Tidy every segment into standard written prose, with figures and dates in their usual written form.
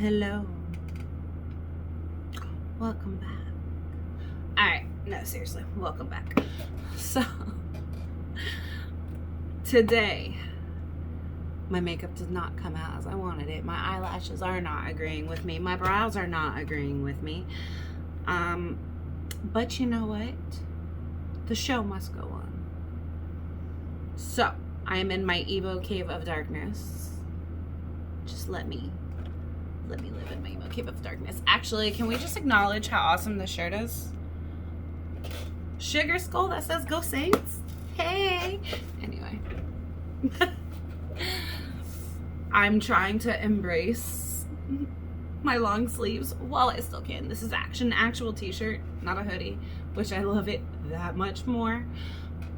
Hello. Welcome back. Alright, no, seriously, welcome back. So, today, my makeup did not come out as I wanted it. My eyelashes are not agreeing with me. My brows are not agreeing with me. But you know what? The show must go on. So, I am in my emo cave of darkness. Just let me live in my emo cave of darkness. Actually, can we just acknowledge how awesome this shirt is? Sugar skull that says Go Saints. Hey. Anyway. I'm trying to embrace my long sleeves while I still can. This is an actual t-shirt, not a hoodie, which I love it that much more.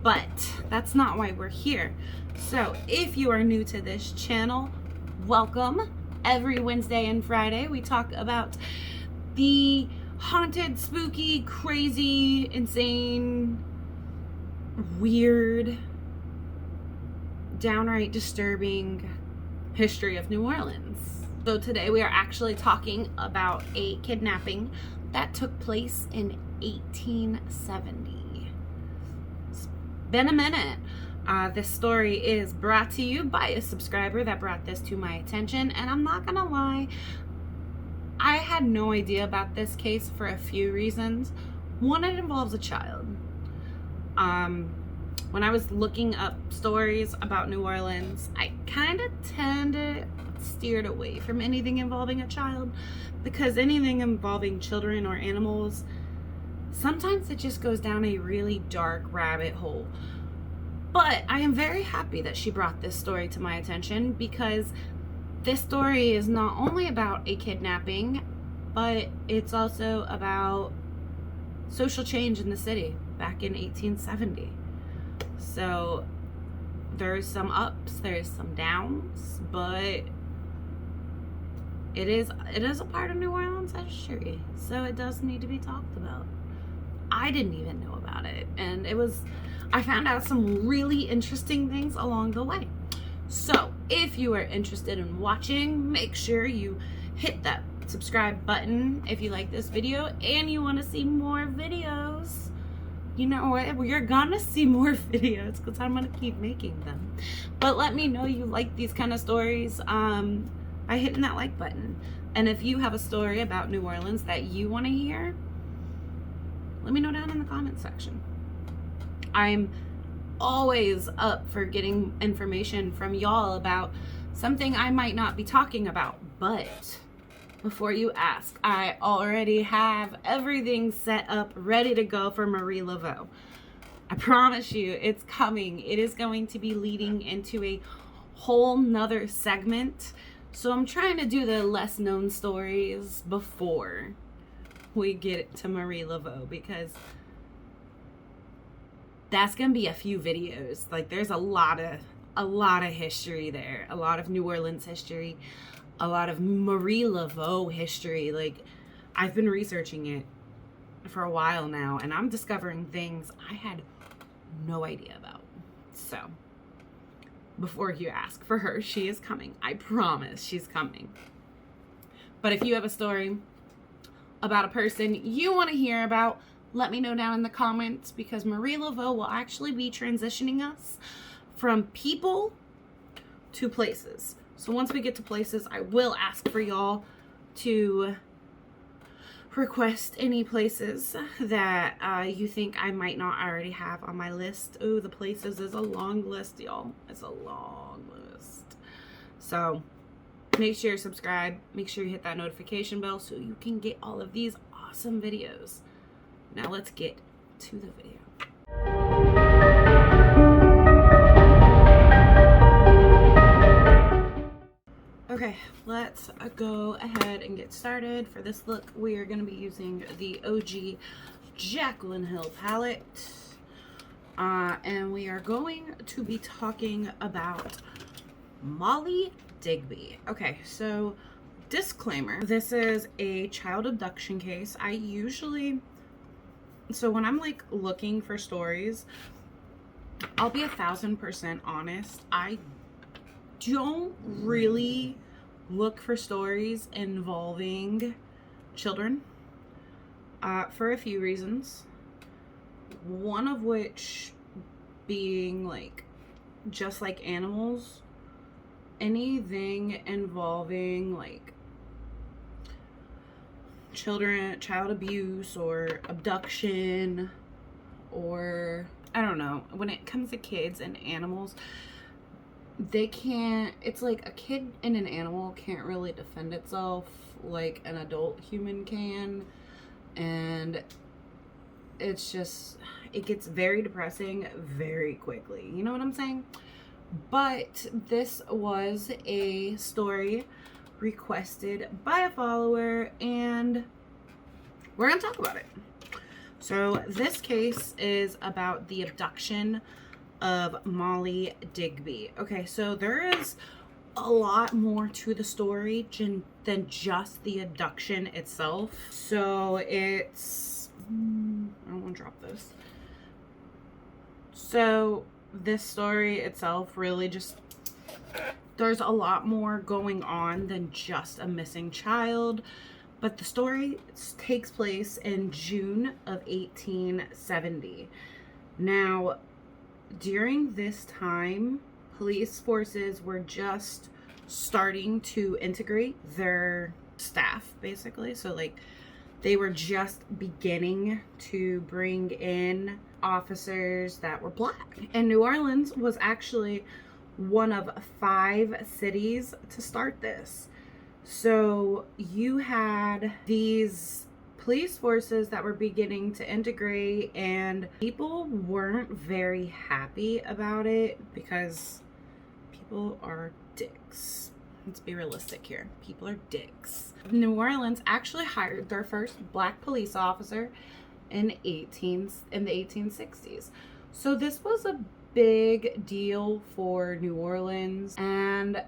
But that's not why we're here. So if you are new to this channel, welcome. Every Wednesday and Friday we talk about the haunted, spooky, crazy, insane, weird, downright disturbing history of New Orleans. So today we are actually talking about a kidnapping that took place in 1870. It's been a minute. This story is brought to you by a subscriber that brought this to my attention, and I'm not gonna lie, I had no idea about this case for a few reasons. One, it involves a child. When I was looking up stories about New Orleans, I kind of steered away from anything involving a child, because anything involving children or animals, sometimes it just goes down a really dark rabbit hole. But I am very happy that she brought this story to my attention, because this story is not only about a kidnapping, but it's also about social change in the city back in 1870. So there's some ups, there's some downs, but it is a part of New Orleans history, so it does need to be talked about. I didn't even know about it, and I found out some really interesting things along the way. So if you are interested in watching, make sure you hit that subscribe button if you like this video and you want to see more videos. You know what? You're gonna see more videos because I'm gonna keep making them. But let me know you like these kind of stories by hitting that like button. And if you have a story about New Orleans that you want to hear, let me know down in the comment section. I'm always up for getting information from y'all about something I might not be talking about. But before you ask, I already have everything set up, ready to go for Marie Laveau. I promise you, it's coming. It is going to be leading into a whole nother segment. So I'm trying to do the less known stories before we get to Marie Laveau, because that's gonna be a few videos. Like, there's a lot of history there, a lot of New Orleans history, a lot of Marie Laveau history. Like, I've been researching it for a while now, and I'm discovering things I had no idea about. So before you ask for her, she is coming. I promise she's coming. But if you have a story about a person you want to hear about, let me know down in the comments, because Marie Laveau will actually be transitioning us from people to places. So once we get to places, I will ask for y'all to request any places that you think I might not already have on my list. Oh, the places is a long list, y'all. It's a long list. So make sure you subscribe. Make sure you hit that notification bell so you can get all of these awesome videos. Now let's get to the video. Okay, let's go ahead and get started. For this look, we are going to be using the OG Jaclyn Hill palette. And we are going to be talking about Molly Digby. Okay, so disclaimer, this is a child abduction case. So when I'm like looking for stories, I'll be 1000% honest. I don't really look for stories involving children for a few reasons. One of which being, like, just like animals, anything involving like child abuse or abduction, or I don't know, when it comes to kids and animals, they can't, it's like a kid and an animal can't really defend itself like an adult human can, and it's just, it gets very depressing very quickly, you know what I'm saying? But this was a story requested by a follower, and we're gonna talk about it. So this case is about the abduction of Molly Digby. Okay, so there is a lot more to the story than just the abduction itself. So it's, I don't want to drop this. So this story itself really just, there's a lot more going on than just a missing child, but the story takes place in June of 1870. Now, during this time, police forces were just starting to integrate their staff, basically. So like, they were just beginning to bring in officers that were black. And New Orleans was actually one of 5 cities to start this. So you had these police forces that were beginning to integrate, and people weren't very happy about it because people are dicks. Let's be realistic here. People are dicks. New Orleans actually hired their first black police officer in the 1860s. So this was a big deal for New Orleans, and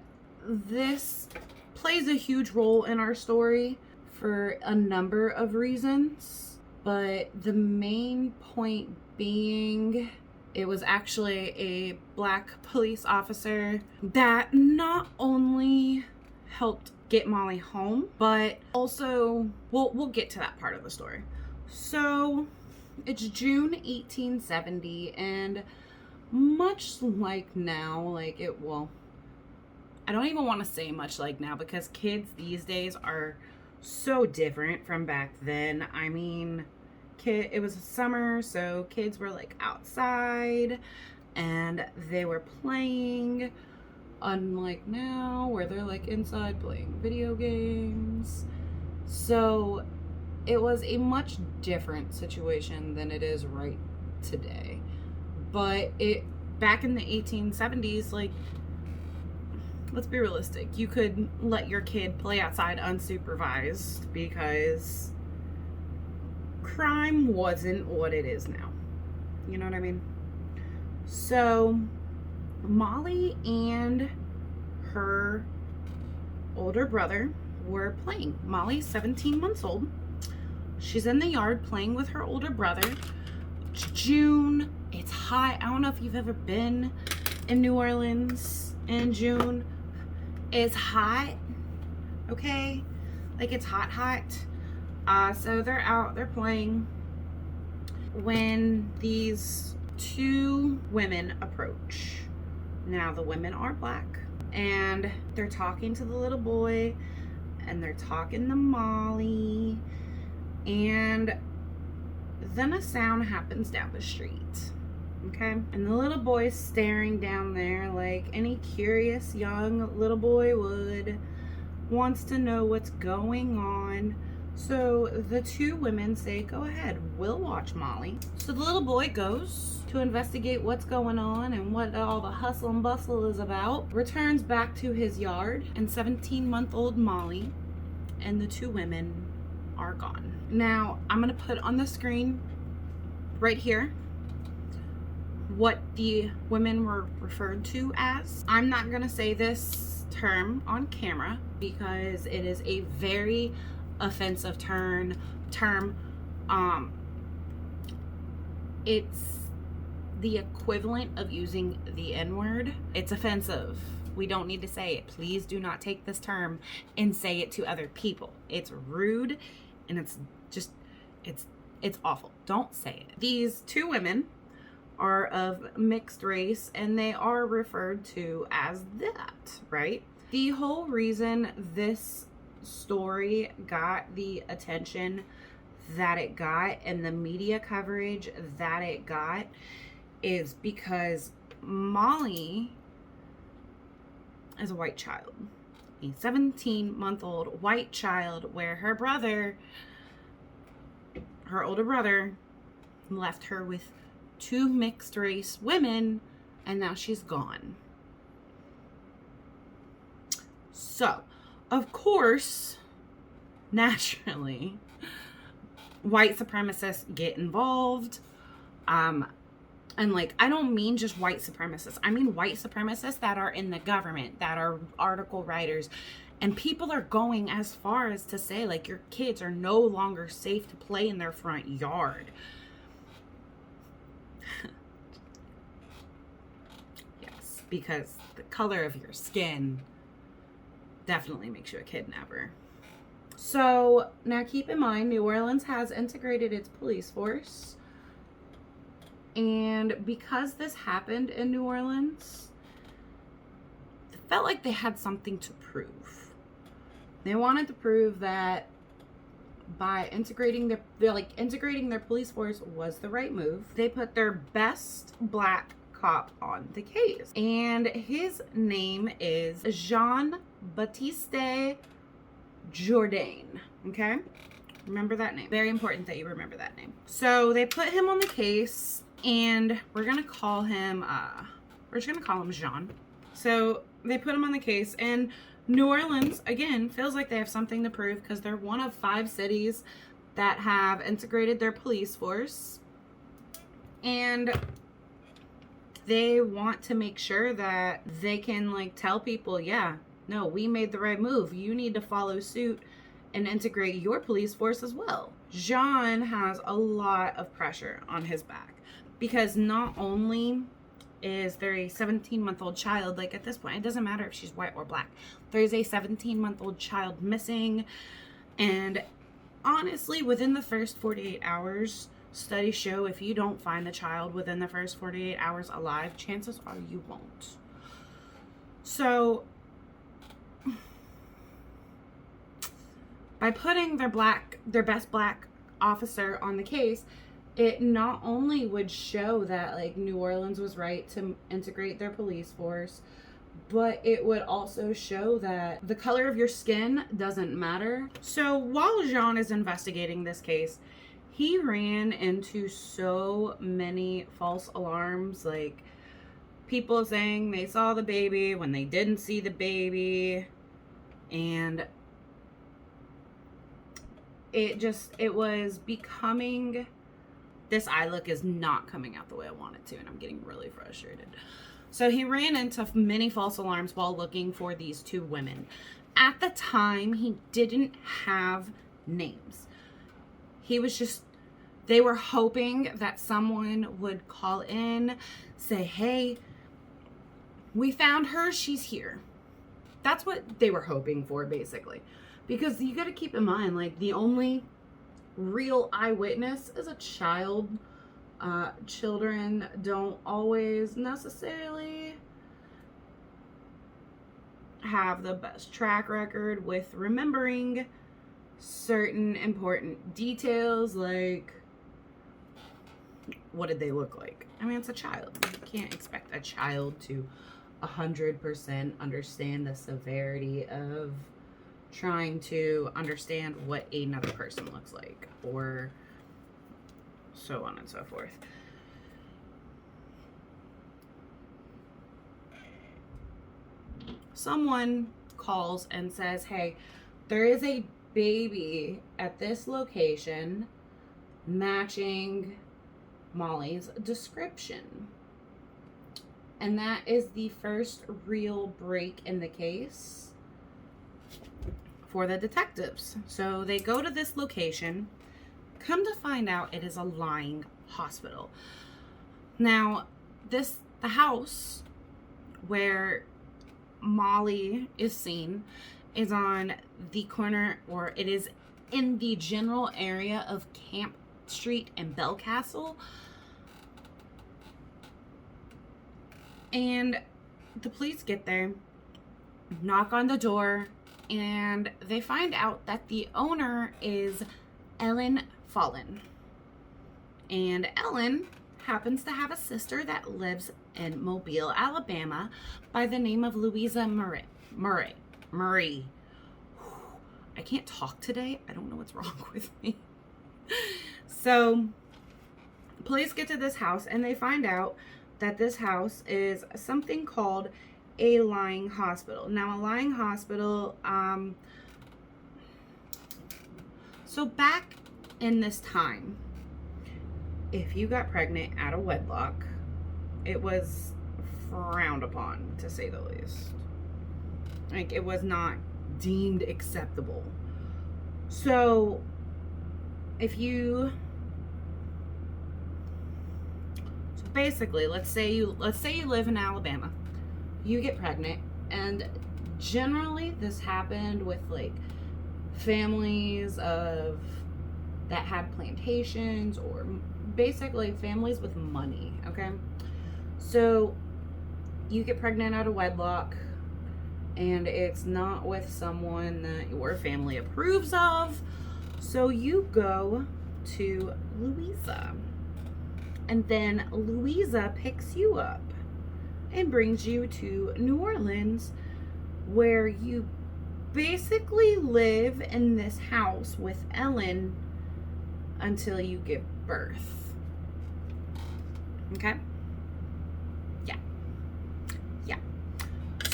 this plays a huge role in our story for a number of reasons, but the main point being, it was actually a black police officer that not only helped get Molly home, but also, we'll get to that part of the story. So it's June 1870, and much like now, like it, well, I don't even want to say much like now, because kids these days are so different from back then. I mean, it was summer, so kids were like outside and they were playing, unlike now where they're like inside playing video games. So it was a much different situation than it is right today. But back in the 1870s, like, let's be realistic, you could let your kid play outside unsupervised because crime wasn't what it is now. You know what I mean? So Molly and her older brother were playing. Molly's 17 months old. She's in the yard playing with her older brother. It's June. It's hot. I don't know if you've ever been in New Orleans in June. It's hot. Okay? Like, it's hot. So they're out, they're playing, when these 2 women approach. Now, the women are black, and they're talking to the little boy, and they're talking to Molly, and then a sound happens down the street. Okay? And the little boy's staring down there like any curious young little boy would, wants to know what's going on. So the 2 women say, go ahead, we'll watch Molly. So the little boy goes to investigate what's going on and what all the hustle and bustle is about, returns back to his yard, and 17-month-old Molly and the 2 women are gone. Now, I'm going to put on the screen right here what the women were referred to as. I'm not going to say this term on camera because it is a very offensive term. It's the equivalent of using the N-word. It's offensive. We don't need to say it. Please do not take this term and say it to other people. It's rude and it's just, it's awful. Don't say it. These two women are of mixed race and they are referred to as that, right? The whole reason this story got the attention that it got and the media coverage that it got is because Molly is a white child, a 17-month-old white child, where her brother, her older brother, left her with two mixed race women, and now she's gone. So, of course, naturally, white supremacists get involved. And like, I don't mean just white supremacists. I mean white supremacists that are in the government, that are article writers. And people are going as far as to say, like, your kids are no longer safe to play in their front yard. Yes, because the color of your skin definitely makes you a kidnapper. So now keep in mind, New Orleans has integrated its police force. And because this happened in New Orleans, it felt like they had something to prove. They wanted to prove that by integrating their police force was the right move. They put their best black cop on the case. And his name is Jean-Baptiste Jourdain. Okay? Remember that name. Very important that you remember that name. So they put him on the case. And we're going to call him, we're just going to call him Jean. So they put him on the case, and New Orleans, again, feels like they have something to prove because they're one of 5 cities that have integrated their police force. And they want to make sure that they can, like, tell people, yeah, no, we made the right move. You need to follow suit and integrate your police force as well. Jean has a lot of pressure on his back. Because not only is there a 17-month-old child, like at this point, it doesn't matter if she's white or black. There's a 17-month-old child missing. And honestly, within the first 48 hours, studies show if you don't find the child within the first 48 hours alive, chances are you won't. So, by putting their best black officer on the case, it not only would show that, like, New Orleans was right to integrate their police force, but it would also show that the color of your skin doesn't matter. So while Jean is investigating this case, he ran into so many false alarms, like people saying they saw the baby when they didn't see the baby, and it was becoming... This eye look is not coming out the way I want it to, and I'm getting really frustrated. So he ran into many false alarms while looking for these 2 women. At the time, he didn't have names. They were hoping that someone would call in, say, hey, we found her, she's here. That's what they were hoping for, basically. Because you got to keep in mind, like, the only real eyewitness is a child. Children don't always necessarily have the best track record with remembering certain important details, like, what did they look like? I mean, it's a child. You can't expect a child to 100% understand the severity of trying to understand what another person looks like, or so on and so forth. Someone calls and says, hey, there is a baby at this location matching Molly's description. And that is the first real break in the case for the detectives. So they go to this location. Come to find out, it is a lying hospital. Now, the house where Molly is seen is on the corner, or it is in the general area of Camp Street and Belcastle. And the police get there, knock on the door, and they find out that the owner is Ellen Fallen. And Ellen happens to have a sister that lives in Mobile, Alabama, by the name of Louisa Murray. I can't talk today. I don't know what's wrong with me. So, police get to this house and they find out that this house is something called a lying hospital. Now, a lying hospital, so back in this time, if you got pregnant out of wedlock, it was frowned upon, to say the least. Like, it was not deemed acceptable. So, basically, let's say you live in Alabama, you get pregnant, and generally this happened with like families that had plantations, or basically families with money, okay? So you get pregnant out of wedlock and it's not with someone that your family approves of, so you go to Louisa, and then Louisa picks you up and brings you to New Orleans, where you basically live in this house with Ellen until you give birth. Okay? Yeah.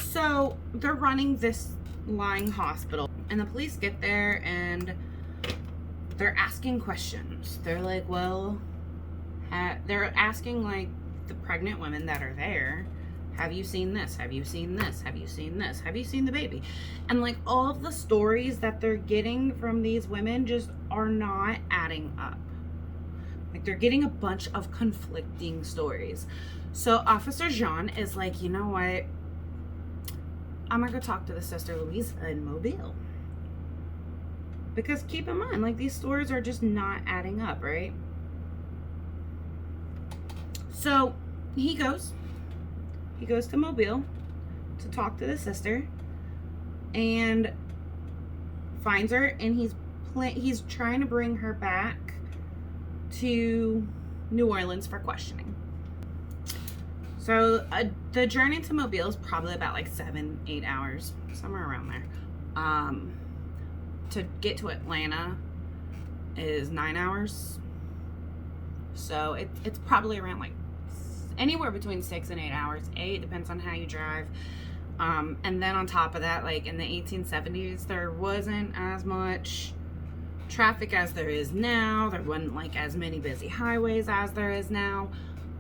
So they're running this lying hospital, and the police get there and they're asking questions. They're like, well, they're asking like the pregnant women that are there, have you seen this? Have you seen this? Have you seen this? Have you seen the baby? And like all of the stories that they're getting from these women just are not adding up. Like they're getting a bunch of conflicting stories. So Officer Jean is like, you know what? I'm gonna go talk to the sister Louisa in Mobile. Because keep in mind, like these stories are just not adding up, right? So he goes to Mobile to talk to the sister and finds her, and he's trying to bring her back to New Orleans for questioning. So the journey to Mobile is probably about like 7-8 hours, somewhere around there. To get to Atlanta is 9 hours. So it's probably around like anywhere between 6 and 8 hours. 8 depends on how you drive. And then on top of that, like in the 1870s, there wasn't as much traffic as there is now. There wasn't like as many busy highways as there is now,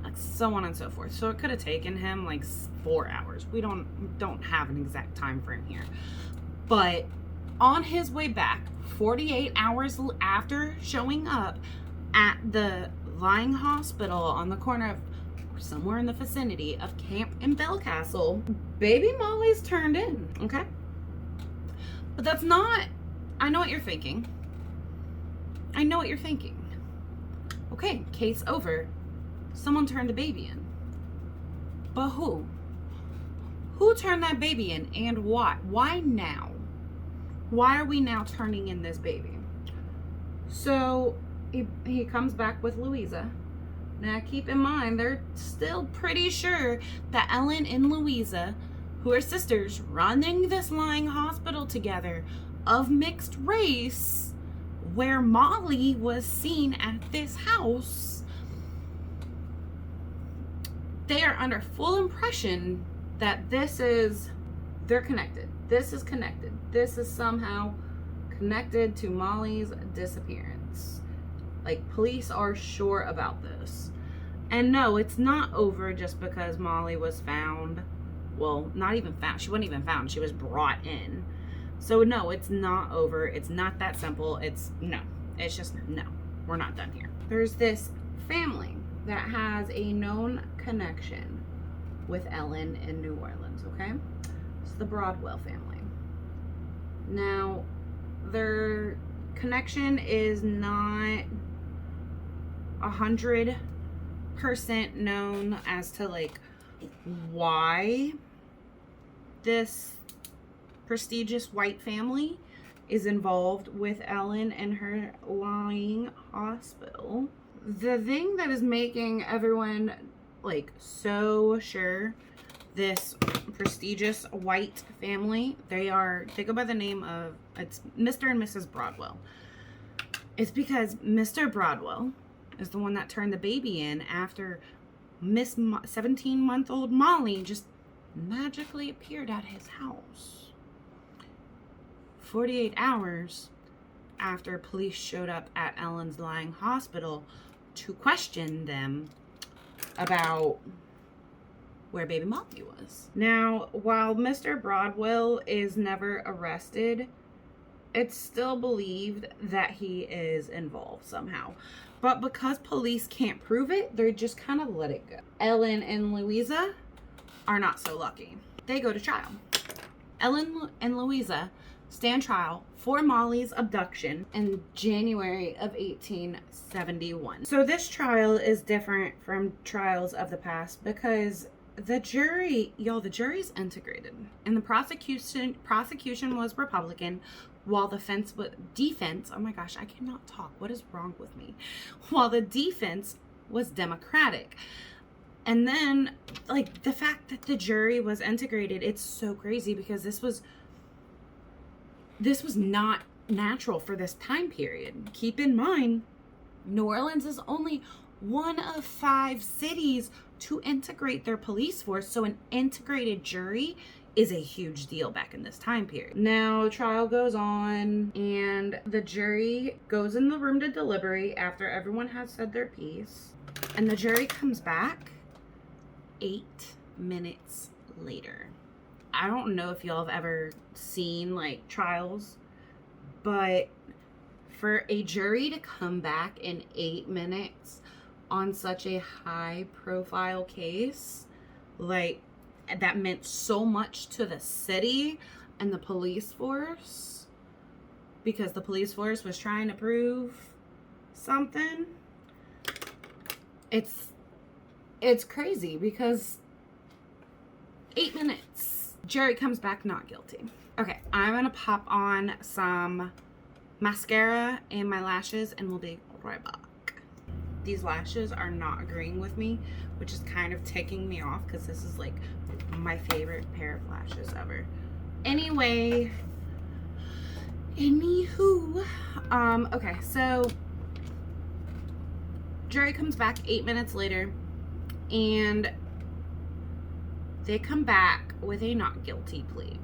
like so on and so forth. So it could have taken him like 4 hours. We don't have an exact time frame here. But on his way back, 48 hours after showing up at the lying hospital on the corner of somewhere in the vicinity of Camp and Belcastle, baby Molly's turned in, okay? But that's not, I know what you're thinking. Okay, case over. Someone turned a baby in. But who? Who turned that baby in, and why? Why now? Why are we now turning in this baby? So he comes back with Louisa. Now, keep in mind, they're still pretty sure that Ellen and Louisa, who are sisters, running this lying hospital together of mixed race, where Molly was seen at this house, they are under full impression that they're connected. This is connected. This is somehow connected to Molly's disappearance. Like, police are sure about this. And no, it's not over just because Molly was found. Well, not even found. She wasn't even found. She was brought in. So no, it's not over. It's not that simple. It's just no. We're not done here. There's this family that has a known connection with Ellen in New Orleans, okay? So the Broadwell family. Now, their connection is not 100% known as to like why this prestigious white family is involved with Ellen and her lying hospital. The thing that is making everyone like so sure this prestigious white family, they go by the name of, it's Mr. and Mrs. Broadwell. It's because Mr. Broadwell is the one that turned the baby in after 17-month-old Molly just magically appeared at his house 48 hours after police showed up at Ellen's lying hospital to question them about where baby Molly was. Now, while Mr. Broadwell is never arrested, it's still believed that he is involved somehow. But because police can't prove it, they just kind of let it go. Ellen and Louisa are not so lucky. They go to trial. Ellen and Louisa stand trial for Molly's abduction in January of 1871. So this trial is different from trials of the past because the jury, the jury's integrated. And the prosecution was Republican, while the defense, oh my gosh, I cannot talk. What is wrong with me? While the defense was Democratic. And then, like, the fact that the jury was integrated, it's so crazy because this was not natural for this time period. Keep in mind, New Orleans is only one of 5 cities to integrate their police force, so an integrated jury is a huge deal back in this time period. Now, trial goes on, and the jury goes in the room to deliberate after everyone has said their piece, and the jury comes back 8 minutes later. I don't know if y'all have ever seen like trials, but for a jury to come back in 8 minutes on such a high profile case, like, that meant so much to the city and the police force, because the police force was trying to prove something. It's crazy because 8 minutes. Jury comes back not guilty. Okay, I'm gonna pop on some mascara and my lashes and we'll be right back. These lashes are not agreeing with me, which is kind of ticking me off because this is like my favorite pair of lashes ever. Anywho, okay, so jury comes back 8 minutes later and they come back with a not guilty plea.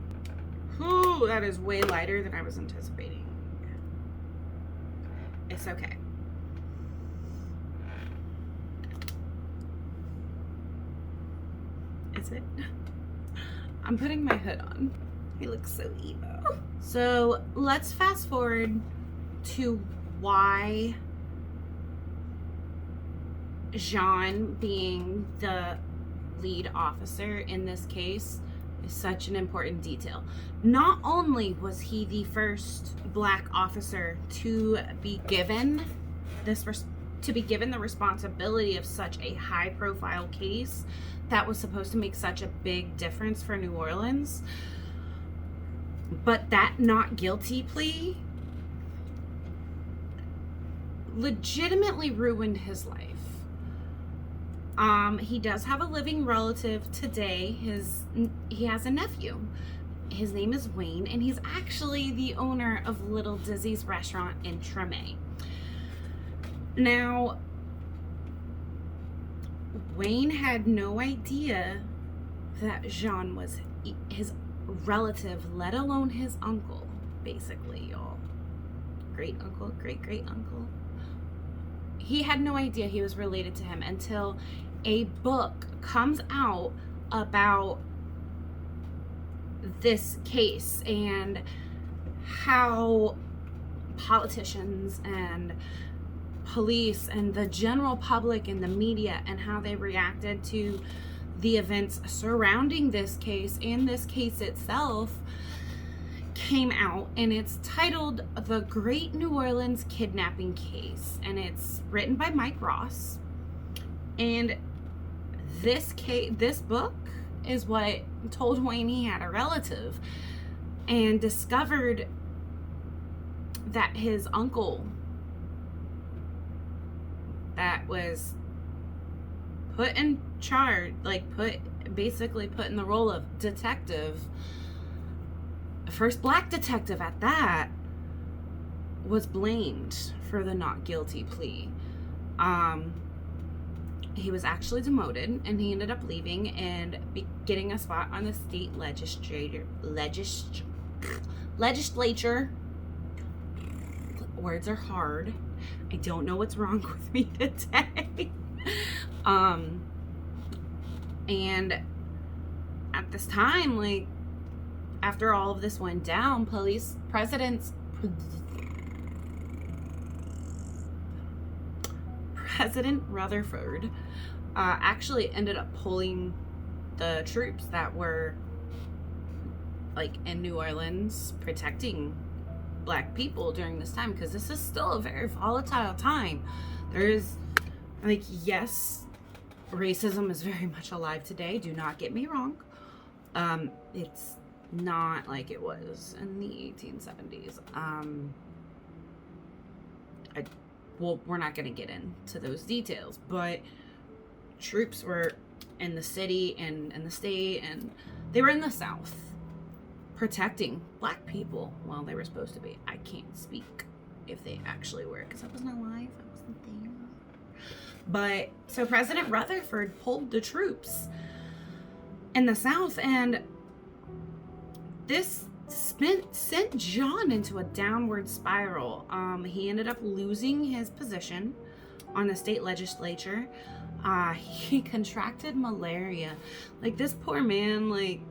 Whew, that is way lighter than I was anticipating. It's okay. Is it? I'm putting my hood on. He looks so emo. So let's fast forward to why Jean, being the lead officer in this case, is such an important detail. Not only was he the first Black officer to be given the responsibility of such a high-profile case that was supposed to make such a big difference for New Orleans, but that not guilty plea legitimately ruined his life. He does have a living relative today. He has a nephew. His name is Wayne, and he's actually the owner of Little Dizzy's restaurant in Treme. Now, Wayne had no idea that Jean was his relative, let alone his uncle, basically, y'all. Great uncle, great uncle. He had no idea he was related to him until a book comes out about this case and how politicians and police and the general public and the media and how they reacted to the events surrounding this case and this case itself came out, and it's titled The Great New Orleans Kidnapping Case, and it's written by Mike Ross. And this book is what told Wayne he had a relative, and discovered that his uncle that was put in charge, basically put in the role of detective, first black detective at that, was blamed for the not guilty plea. He was actually demoted, and he ended up leaving and getting a spot on the state legislature. Words are hard. I don't know what's wrong with me today. And at this time, like, after all of this went down, President Rutherford actually ended up pulling the troops that were, like, in New Orleans protecting black people during this time, because this is still a very volatile time. There's, like, yes, racism is very much alive today, do not get me wrong. It's not like it was in the 1870s. Well, we're not going to get into those details, but troops were in the city and in the state, and they were in the South protecting black people. Well, they were supposed to be. I can't speak if they actually were, because I wasn't alive. I wasn't there. But so President Rutherford pulled the troops in the South, and this sent John into a downward spiral. He ended up losing his position on the state legislature. He contracted malaria. Like, this poor man, like,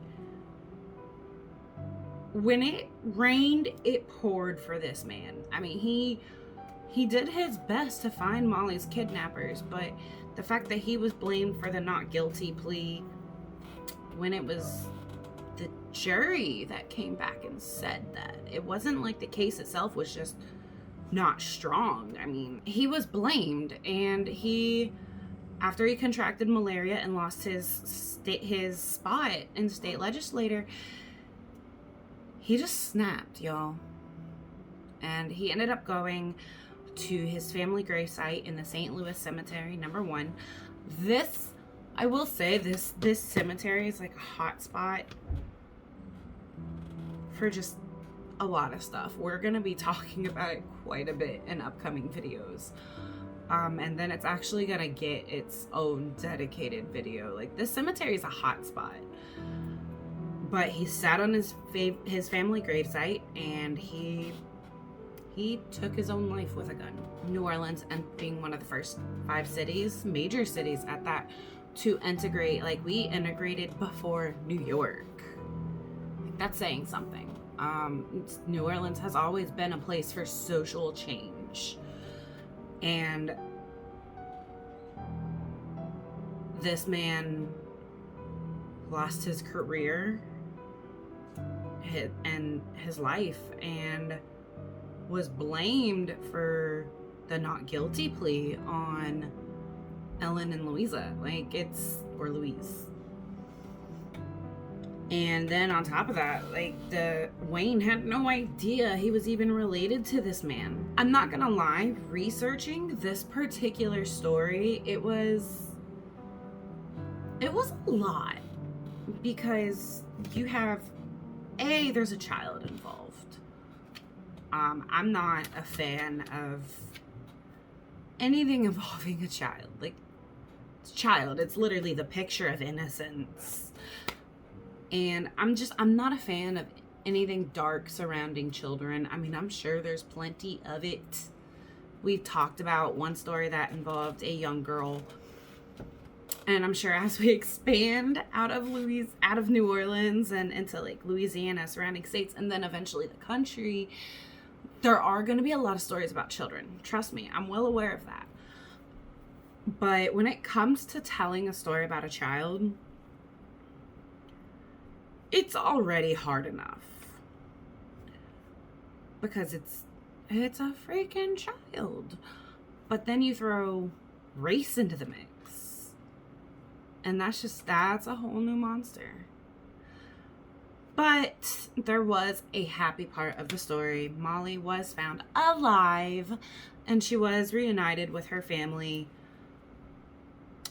when it rained, it poured for this man. I mean, he did his best to find Molly's kidnappers, but the fact that he was blamed for the not guilty plea, when it was the jury that came back and said that, it wasn't like the case itself was just not strong. I mean, he was blamed, and after he contracted malaria and lost his spot in state legislature, he just snapped, y'all. And he ended up going to his family gravesite in the St. Louis Cemetery, number 1. This, I will say, this cemetery is like a hot spot for just a lot of stuff. We're going to be talking about it quite a bit in upcoming videos. And then it's actually going to get its own dedicated video. Like, this cemetery is a hot spot. But he sat on his family gravesite, and he took his own life with a gun. New Orleans, and being one of the first 5 cities, major cities at that, to integrate. Like, we integrated before New York. That's saying something. New Orleans has always been a place for social change. And this man lost his career and his life, and was blamed for the not guilty plea on Ellen and Louisa. Or Louise. And then on top of that, Wayne had no idea he was even related to this man. I'm not gonna lie, researching this particular story, it was a lot, because you have, there's a child involved. I'm not a fan of anything involving a child. It's literally the picture of innocence. And I'm not a fan of anything dark surrounding children. I mean, I'm sure there's plenty of it. We've talked about one story that involved a young girl. And I'm sure as we expand out of New Orleans and into Louisiana, surrounding states, and then eventually the country, there are going to be a lot of stories about children. Trust me, I'm well aware of that. But when it comes to telling a story about a child, it's already hard enough because it's a freaking child. But then you throw race into the mix, and that's a whole new monster. But there was a happy part of the story. Molly was found alive, and she was reunited with her family.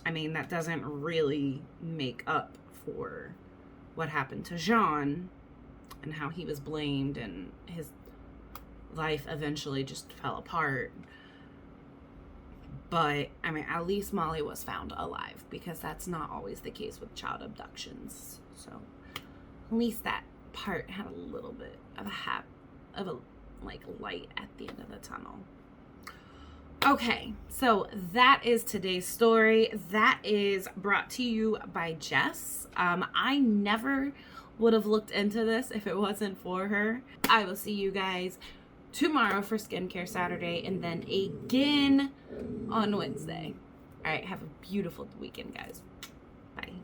I mean, that doesn't really make up for what happened to Jean and how he was blamed and his life eventually just fell apart. But, I mean, at least Molly was found alive, because that's not always the case with child abductions. So at least that part had a little bit of a light at the end of the tunnel. Okay, so that is today's story. That is brought to you by Jess. I never would have looked into this if it wasn't for her. I will see you guys tomorrow for Skincare Saturday, and then again on Wednesday. All right, have a beautiful weekend, guys. Bye.